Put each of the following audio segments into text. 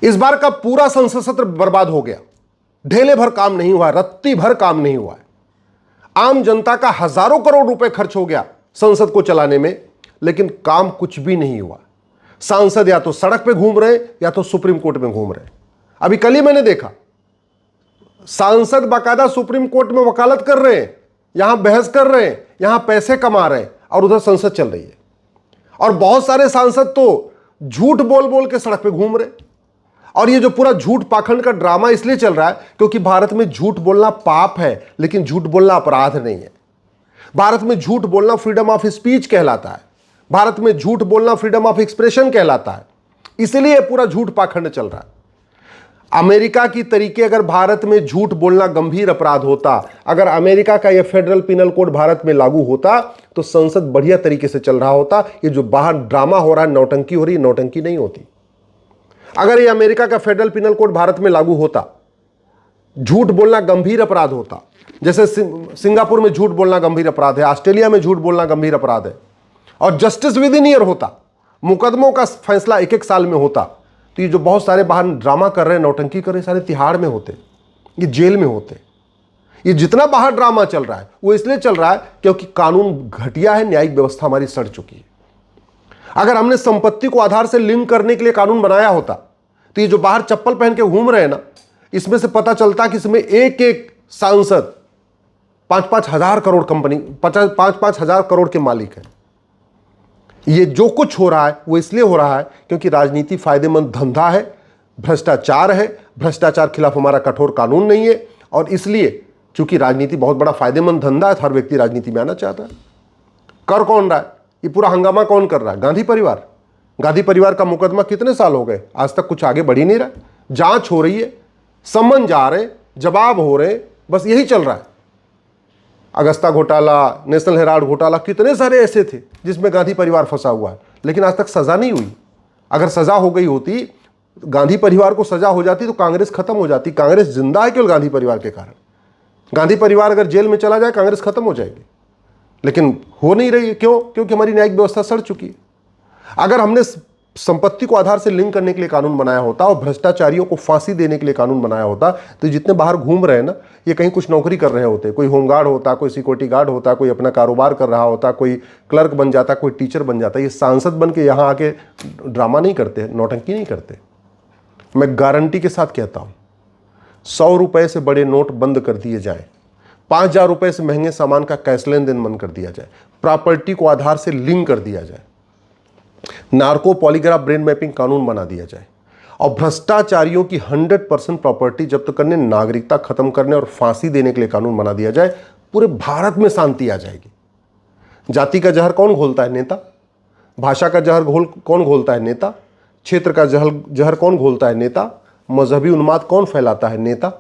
इस बार का पूरा संसद सत्र बर्बाद हो गया। ढेले भर काम नहीं हुआ, रत्ती भर काम नहीं हुआ है। आम जनता का हजारों करोड़ रुपए खर्च हो गया संसद को चलाने में, लेकिन काम कुछ भी नहीं हुआ। सांसद या तो सड़क पे घूम रहे या तो सुप्रीम कोर्ट में घूम रहे। अभी कल ही मैंने देखा, सांसद बाकायदा सुप्रीम कोर्ट में वकालत कर रहे हैं, यहां बहस कर रहे हैं, यहां पैसे कमा रहे हैं, और उधर संसद चल रही है। और बहुत सारे सांसद तो झूठ बोल बोल के सड़क पे घूम रहे। और ये जो पूरा झूठ पाखंड का ड्रामा इसलिए चल रहा है क्योंकि भारत में झूठ बोलना पाप है, लेकिन झूठ बोलना अपराध नहीं है। भारत में झूठ बोलना फ्रीडम ऑफ स्पीच कहलाता है। भारत में झूठ बोलना फ्रीडम ऑफ एक्सप्रेशन कहलाता है। इसलिए पूरा झूठ पाखंड चल रहा है। अमेरिका की तरीके अगर भारत में झूठ बोलना गंभीर अपराध होता, अगर अमेरिका का यह फेडरल पिनल कोड भारत में लागू होता, तो संसद बढ़िया तरीके से चल रहा होता। ये जो बाहर ड्रामा हो रहा है, नौटंकी हो रही है, नौटंकी नहीं होती। अगर ये अमेरिका का फेडरल पिनल कोड भारत में लागू होता, झूठ बोलना गंभीर अपराध होता। जैसे सिंगापुर में झूठ बोलना गंभीर अपराध है, ऑस्ट्रेलिया में झूठ बोलना गंभीर अपराध है, और जस्टिस विद इन ईयर होता, मुकदमों का फैसला एक एक साल में होता, तो ये जो बहुत सारे बाहर ड्रामा कर रहे हैं, नौटंकी कर रहे हैं, सारे तिहाड़ में होते, ये जेल में होते। ये जितना बाहर ड्रामा चल रहा है वो इसलिए चल रहा है क्योंकि कानून घटिया है, न्यायिक व्यवस्था हमारी सड़ चुकी है। अगर हमने संपत्ति को आधार से लिंक करने के लिए कानून बनाया होता, तो ये जो बाहर चप्पल पहन के घूम रहे हैं ना, इसमें से पता चलता कि इसमें एक एक सांसद 5-5 हजार करोड़ कंपनी, 5-5 हजार करोड़ के मालिक हैं। ये जो कुछ हो रहा है वो इसलिए हो रहा है क्योंकि राजनीति फायदेमंद धंधा है, भ्रष्टाचार है, भ्रष्टाचार खिलाफ हमारा कठोर कानून नहीं है, और इसलिए चूंकि राजनीति बहुत बड़ा फायदेमंद धंधा है, हर व्यक्ति राजनीति में आना चाहता है। कर कौन रहा है? ये पूरा हंगामा कौन कर रहा है? गांधी परिवार। गांधी परिवार का मुकदमा कितने साल हो गए, आज तक कुछ आगे बढ़ ही नहीं रहा। जांच हो रही है, समन जा रहे, जवाब हो रहे, बस यही चल रहा है। अगस्ता घोटाला, नेशनल हेराल्ड घोटाला, कितने सारे ऐसे थे जिसमें गांधी परिवार फंसा हुआ है, लेकिन आज तक सजा नहीं हुई। अगर सजा हो गई होती, गांधी परिवार को सजा हो जाती, तो कांग्रेस खत्म हो जाती। कांग्रेस जिंदा है केवल गांधी परिवार के कारण। गांधी परिवार अगर जेल में चला जाए, कांग्रेस खत्म हो जाएगी, लेकिन हो नहीं रही है। क्यों? क्योंकि हमारी न्यायिक व्यवस्था सड़ चुकी है। अगर हमने संपत्ति को आधार से लिंक करने के लिए कानून बनाया होता और भ्रष्टाचारियों को फांसी देने के लिए कानून बनाया होता, तो जितने बाहर घूम रहे हैं ना, ये कहीं कुछ नौकरी कर रहे होते। कोई होमगार्ड होता, कोई सिक्योरिटी गार्ड होता, कोई अपना कारोबार कर रहा होता, कोई क्लर्क बन जाता, कोई टीचर बन जाता। ये सांसद बन के यहाँ आके ड्रामा नहीं करते, नौटंकी नहीं करते। मैं गारंटी के साथ कहता हूँ, 100 रुपये से बड़े नोट बंद कर दिए जाए, 5,000 रुपये से महंगे सामान का कैश लेन देन बंद कर दिया जाए, प्रॉपर्टी को आधार से लिंक कर दिया जाए, नार्को पॉलीग्राफ ब्रेन मैपिंग कानून बना दिया जाए, और भ्रष्टाचारियों की 100% प्रॉपर्टी जब्त करने, नागरिकता खत्म करने और फांसी देने के लिए कानून बना दिया जाए, पूरे भारत में शांति आ जाएगी। जाति का जहर कौन घोलता है? नेता। भाषा का जहर कौन घोलता है? नेता। क्षेत्र का जहर कौन घोलता है? नेता। मजहबी उन्माद कौन फैलाता है? नेता।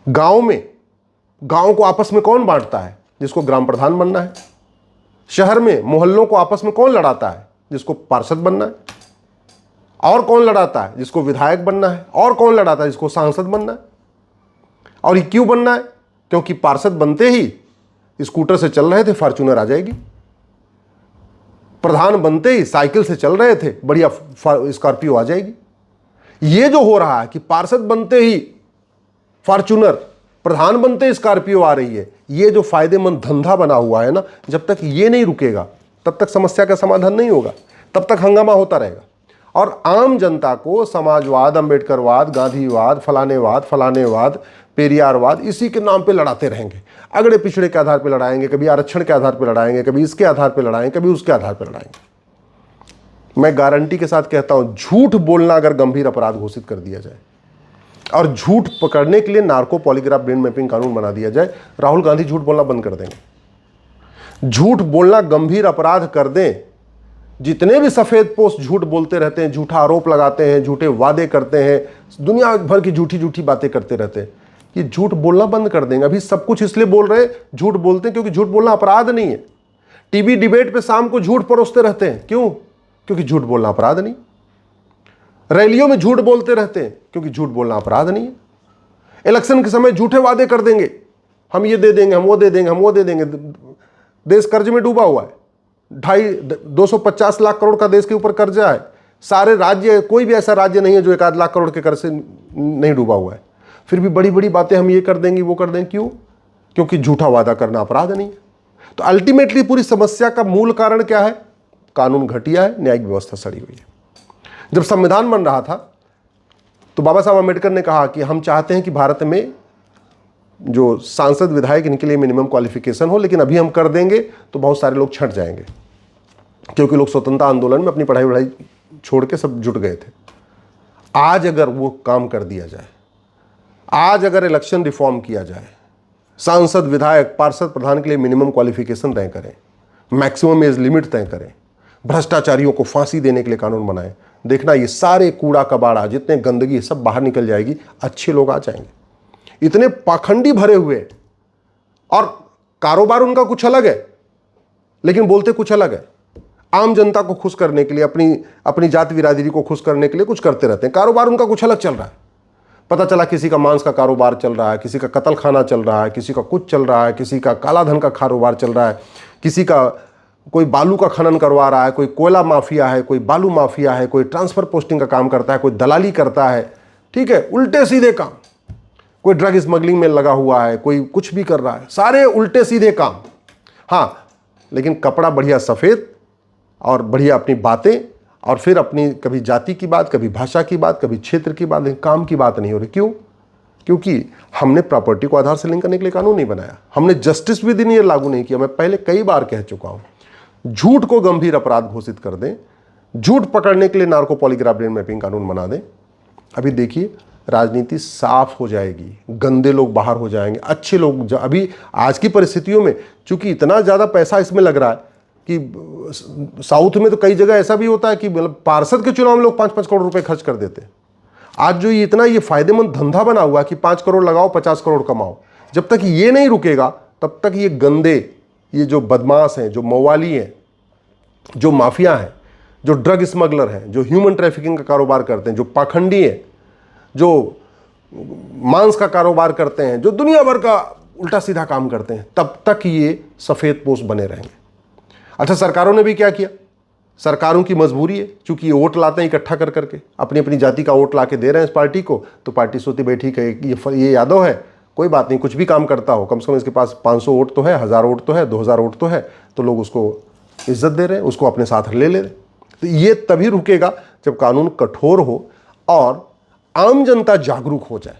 गांव को आपस में कौन बांटता है? जिसको ग्राम प्रधान बनना है। शहर में मोहल्लों को आपस में कौन लड़ाता है? जिसको पार्षद बनना है। और कौन लड़ाता है? जिसको विधायक बनना है। और कौन लड़ाता है? जिसको सांसद बनना है। और ये क्यों बनना है? क्योंकि पार्षद बनते ही स्कूटर से चल रहे थे, फॉर्च्यूनर आ जाएगी। प्रधान बनते ही साइकिल से चल रहे थे, बढ़िया स्कॉर्पियो आ जाएगी। ये जो हो रहा है कि पार्षद बनते ही फॉर्च्यूनर, प्रधान बनते ही स्कॉर्पियो आ रही है, ये जो फायदेमंद धंधा बना हुआ है ना, जब तक ये नहीं रुकेगा तब तक समस्या का समाधान नहीं होगा, तब तक हंगामा होता रहेगा। और आम जनता को समाजवाद, अंबेडकरवाद, गांधीवाद, फलानेवाद, पेरियारवाद, इसी के नाम पे लड़ाते रहेंगे। अगड़े पिछड़े के आधार पे लड़ाएंगे, कभी आरक्षण के आधार पे लड़ाएंगे, कभी इसके आधार पे लड़ाएंगे, कभी उसके आधार पे लड़ाएंगे। मैं गारंटी के साथ कहता हूं, झूठ बोलना अगर गंभीर अपराध घोषित कर दिया जाए और झूठ पकड़ने के लिए नार्को पॉलीग्राफ ब्रेन मैपिंग कानून बना दिया जाए, राहुल गांधी झूठ बोलना बंद कर देंगे। झूठ बोलना गंभीर अपराध कर दें। जितने भी सफेद पोस्ट झूठ बोलते रहते हैं, झूठा आरोप लगाते हैं, झूठे वादे करते हैं, दुनिया भर की झूठी बातें करते रहते हैं, ये झूठ बोलना बंद कर देंगे। अभी सब कुछ इसलिए बोल रहे हैं, झूठ बोलते हैं क्योंकि झूठ बोलना अपराध नहीं है। टीवी डिबेट पे शाम को झूठ परोसते रहते हैं, क्यों? क्योंकि झूठ बोलना अपराध नहीं। रैलियों में झूठ बोलते रहते हैं क्योंकि झूठ बोलना अपराध नहीं है। इलेक्शन के समय झूठे वादे कर देंगे, हम ये दे देंगे, हम वो दे देंगे, हम वो दे देंगे। देश कर्ज में डूबा हुआ है, 250 लाख करोड़ का देश के ऊपर कर्जा है, सारे राज्य, कोई भी ऐसा राज्य नहीं है जो 1 लाख करोड़ के कर से नहीं डूबा हुआ है। फिर भी बड़ी बड़ी बातें हम ये कर देंगे, वो कर देंगे, क्यों? क्योंकि झूठा वादा करना अपराध नहीं है। तो अल्टीमेटली पूरी समस्या का मूल कारण क्या है? कानून घटिया है, न्यायिक व्यवस्था सड़ी हुई है। जब संविधान बन रहा था तो बाबा साहब अम्बेडकर ने कहा कि हम चाहते हैं कि भारत में जो सांसद विधायक इनके लिए मिनिमम क्वालिफिकेशन हो, लेकिन अभी हम कर देंगे तो बहुत सारे लोग छंट जाएंगे, क्योंकि लोग स्वतंत्रता आंदोलन में अपनी पढ़ाई वढ़ाई छोड़ के सब जुट गए थे। आज अगर वो काम कर दिया जाए, आज अगर इलेक्शन रिफॉर्म किया जाए, सांसद विधायक पार्षद प्रधान के लिए मिनिमम क्वालिफिकेशन तय करें, मैक्सिमम एज लिमिट तय करें, भ्रष्टाचारियों को फांसी देने के लिए कानून बनाएं, देखना ये सारे कूड़ा कबाड़ा, जितने गंदगी सब बाहर निकल जाएगी, अच्छे लोग आ जाएंगे। इतने पाखंडी भरे हुए, और कारोबार उनका कुछ अलग है लेकिन बोलते कुछ अलग है। आम जनता को खुश करने के लिए, अपनी जाति बिरादरी को खुश करने के लिए कुछ करते रहते हैं। कारोबार उनका कुछ अलग चल रहा है। पता चला किसी का मांस का कारोबार चल रहा है, किसी का कत्ल खाना चल रहा है, किसी का कुछ चल रहा है, किसी का काला धन का कारोबार चल रहा है, किसी का कोई बालू का खनन करवा रहा है, कोई कोयला माफिया है, कोई बालू माफिया है, कोई ट्रांसफर पोस्टिंग का काम करता है, कोई दलाली करता है, ठीक है, उल्टे सीधे काम, कोई ड्रग स्मगलिंग में लगा हुआ है, कोई कुछ भी कर रहा है, सारे उल्टे सीधे काम। हाँ, लेकिन कपड़ा बढ़िया सफ़ेद और बढ़िया अपनी बातें, और फिर अपनी कभी जाति की बात, कभी भाषा की बात, कभी क्षेत्र की बात, काम की बात नहीं हो रही। क्यों? क्योंकि हमने प्रॉपर्टी को आधार से लिंक करने के लिए कानून नहीं बनाया, हमने जस्टिस विद इन ईयर लागू नहीं किया। मैं पहले कई बार कह चुका हूं, झूठ को गंभीर अपराध घोषित कर दें, झूठ पकड़ने के लिए नार्को पॉलीग्राफ ब्रेन मैपिंग कानून बना दें। अभी देखिए राजनीति साफ हो जाएगी, गंदे लोग बाहर हो जाएंगे, अच्छे लोग। अभी आज की परिस्थितियों में चूंकि इतना ज़्यादा पैसा इसमें लग रहा है कि साउथ में तो कई जगह ऐसा भी होता है कि मतलब पार्षद के चुनाव में लोग 5-5 करोड़ रुपए खर्च कर देते हैं। आज जो ये इतना ये फायदेमंद धंधा बना हुआ है कि 5 करोड़ लगाओ 50 करोड़ कमाओ, जब तक ये नहीं रुकेगा तब तक ये गंदे, ये जो बदमाश हैं, जो मवाली हैं, जो माफिया हैं, जो ड्रग स्मगलर हैं, जो ह्यूमन ट्रैफिकिंग का कारोबार करते हैं, जो पाखंडी हैं, जो मांस का कारोबार करते हैं, जो दुनिया भर का उल्टा सीधा काम करते हैं, तब तक ये सफ़ेद पोश बने रहेंगे। अच्छा, सरकारों ने भी क्या किया? सरकारों की मजबूरी है, चूंकि ये वोट लाते हैं इकट्ठा कर करके, अपनी अपनी जाति का वोट ला के दे रहे हैं इस पार्टी को, तो पार्टी सोती बैठी कि ये यादव है, कोई बात नहीं, कुछ भी काम करता हो, कम से कम इसके पास 500 वोट तो है, 1000 वोट तो है, 2000 वोट तो है, तो लोग उसको इज्जत दे रहे हैं, उसको अपने साथ ले रहे। तो ये तभी रुकेगा जब कानून कठोर हो और आम जनता जागरूक हो जाए।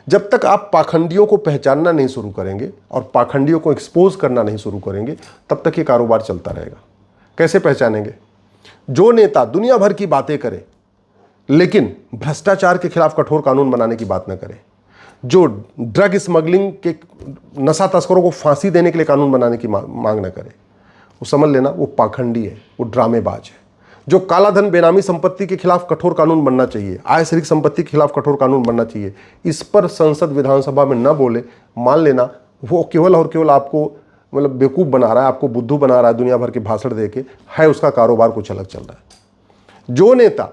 जब तक आप पाखंडियों को पहचानना नहीं शुरू करेंगे और पाखंडियों को एक्सपोज करना नहीं शुरू करेंगे, तब तक ये कारोबार चलता रहेगा। कैसे पहचानेंगे? जो नेता दुनिया भर की बातें करे लेकिन भ्रष्टाचार के खिलाफ कठोर कानून बनाने की बात न करे, जो ड्रग स्मगलिंग के नशा तस्करों को फांसी देने के लिए कानून बनाने की मांग न करे, वो समझ लेना वो पाखंडी है, वो ड्रामेबाज है। जो काला धन बेनामी संपत्ति के खिलाफ कठोर कानून बनना चाहिए, आय से अधिक संपत्ति के खिलाफ कठोर कानून बनना चाहिए, इस पर संसद विधानसभा में न बोले, मान लेना वो केवल और केवल आपको मतलब बेवकूफ़ बना रहा है, आपको बुद्धू बना रहा है, दुनिया भर के भाषण देके है, उसका कारोबार कुछ अलग चल रहा है। जो नेता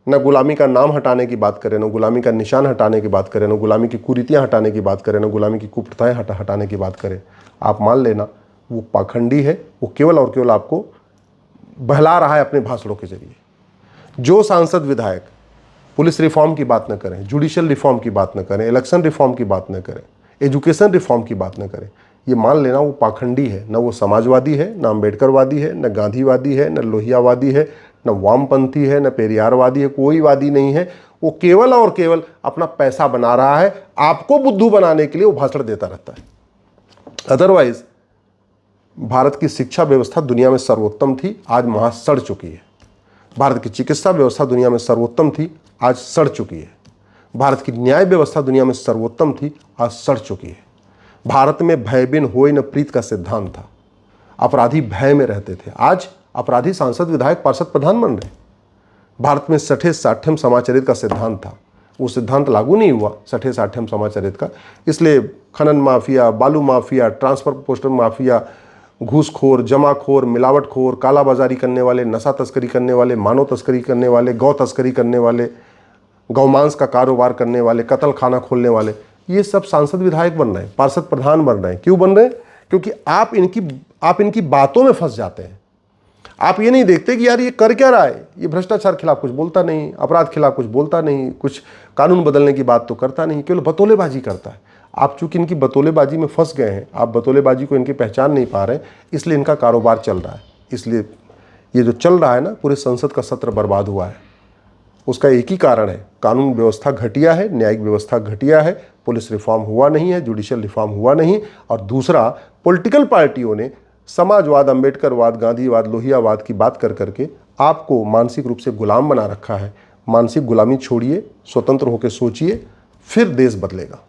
न गुलामी का नाम हटाने की बात करे, न गुलामी का निशान हटाने की बात करे, न गुलामी की कुरीतियाँ हटाने की बात करे, न गुलामी की कुप्रथाएँ हटाने की बात करे, आप मान लेना वो पाखंडी है। वो केवल और केवल आपको बहला रहा है अपने भाषणों के जरिए। जो सांसद विधायक पुलिस रिफॉर्म की बात न करें, जुडिशियल रिफॉर्म की बात न करें, इलेक्शन रिफॉर्म की बात न करें, एजुकेशन रिफॉर्म की बात न करें, ये मान लेना वो पाखंडी है। न वो समाजवादी है, न अम्बेडकरवादी है, न गांधीवादी है, न लोहियावादी है, न वामपंथी है, न पेरियारवादी है, कोई वादी नहीं है। वो केवल और केवल अपना पैसा बना रहा है, आपको बुद्धू बनाने के लिए वो भाषण देता रहता है। अदरवाइज भारत की शिक्षा व्यवस्था दुनिया में सर्वोत्तम थी, आज वहाँ सड़ चुकी है। भारत की चिकित्सा व्यवस्था दुनिया में सर्वोत्तम थी, आज सड़ चुकी है। भारत की न्याय व्यवस्था दुनिया में सर्वोत्तम थी, आज सड़ चुकी है। भारत में भय बिन होय न प्रीत का सिद्धांत था, अपराधी भय में रहते थे, आज अपराधी सांसद विधायक पार्षद प्रधान बन रहे। भारत में 60-60 समाचरित का सिद्धांत था, वो सिद्धांत लागू नहीं हुआ 60-60 समाचरित का, इसलिए खनन माफिया, बालू माफिया, ट्रांसफर पोस्टर माफिया, घूसखोर, जमाखोर, मिलावटखोर, कालाबाजारी करने वाले, नशा तस्करी करने वाले, मानव तस्करी करने वाले, गौ तस्करी करने वाले, गौमांस का कारोबार करने वाले, कत्ल खाना खोलने वाले, ये सब सांसद विधायक बन रहे हैं, पार्षद प्रधान बन रहे हैं। क्यों बन रहे हैं? क्योंकि आप इनकी बातों में फंस जाते हैं, आप ये नहीं देखते कि यार ये कर क्या रहा है, ये भ्रष्टाचार खिलाफ कुछ बोलता नहीं, अपराध खिलाफ कुछ बोलता नहीं, कुछ कानून बदलने की बात तो करता नहीं, केवल बतौलेबाजी करता है। आप चूंकि इनकी बतौलेबाजी में फंस गए हैं, आप बतौलेबाजी को इनकी पहचान नहीं पा रहे, इसलिए इनका कारोबार चल रहा है। इसलिए ये जो चल रहा है ना, पूरे संसद का सत्र बर्बाद हुआ है। उसका एक ही कारण है, कानून व्यवस्था घटिया है, न्यायिक व्यवस्था घटिया है, पुलिस रिफॉर्म हुआ नहीं है, जुडिशियल रिफॉर्म हुआ नहीं, और दूसरा पॉलिटिकल पार्टियों ने समाजवाद, अंबेडकरवाद, गांधीवाद, लोहियावाद की बात कर करके आपको मानसिक रूप से गुलाम बना रखा है। मानसिक गुलामी छोड़िए, स्वतंत्र होकर सोचिए, फिर देश बदलेगा।